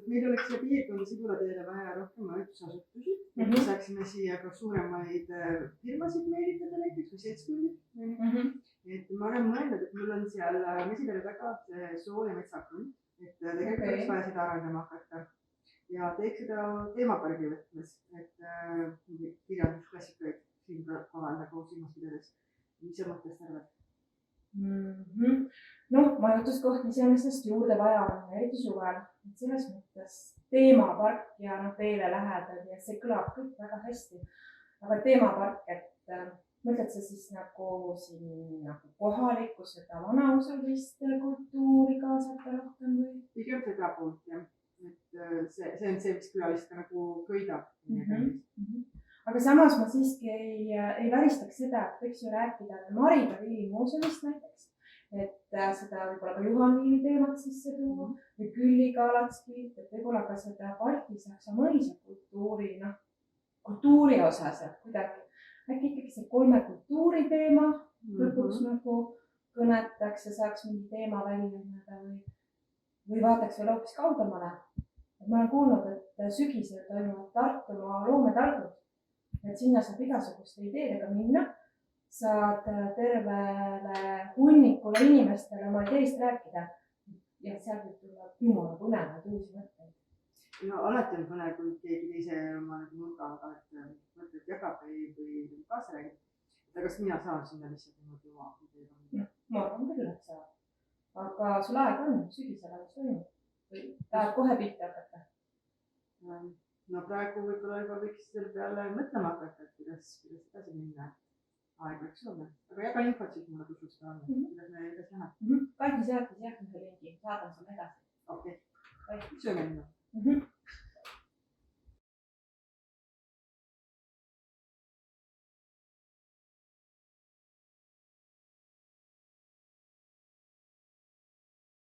et meil oleks siia piirkonda Sibulateele vaja rohkem majutusasutusi, et me saaksime siia ka suuremaid firmasid meelitada näiteks või seltskondid. Et ma olen mõelnud, et mul on seal Mesilalle taga soo- ja metsakond, et tegelikult oleks vaja seda arendama hakata ja teeks seda teemapargi võtmes, et kirjandusklassikaid siin kavanda koos ilmas pidades. Mis sa mõttest arvad? No, majutuskohti iseenesest juurde vaja on, eriti suvel. Selles mõttes teemapark ja teele lähedal ja see kõlab kõik väga hästi. Aga teemapark, et mõtled sa siis nagu siin nagu kohalikku seda vanaosalist kultuuri kaasata rohkem või? Pigem seda poolt, jah. Et see on see, mis külalist nagu köidab. Aga samas ma siiski ei välistaks seda, et võiks ju rääkida Marida Viilimuuseumist näiteks, et seda võib-olla ka Juhan Viili teemat sisse tuua või Külli Kalatskilt, et võib-olla ka seda Balti-Saksa mõisa kultuuri osas, et kuidagi äkki ikkagi see 3 kultuuri teema lõpuks nagu kõnetaks ja saaks mingi teema välja või vaataks veel hoopis kaugemale. Ma olen kuulnud, et sügisel toimuvad Tartumaa loometalgud. Et sinna saab igasuguste ideedega minna, saad tervele hunnikule inimestele oma ideest rääkida ja sealt võib tulla jumala põnevaid uusi mõtteid. No alati on põnev, kui keegi teise oma nurgaga mõtted jagab või kaasa räägib. Aga kas mina saan sinna lihtsalt niimoodi oma ideega? Ma arvan küll, et saab. Aga sul aeg on, sügisel alles toimub või tahad kohe pihta hakata? No praegu võib-olla juba võiks selle peale mõtlema hakata, et kuidas edasi minna. Aeg võiks olla. Aga jaga infot siis mulle tutvustada, kuidas me edasi läheb. Kaidi saatis jah ühe lingi, saadan sulle edasi. Okei. Sööme minna.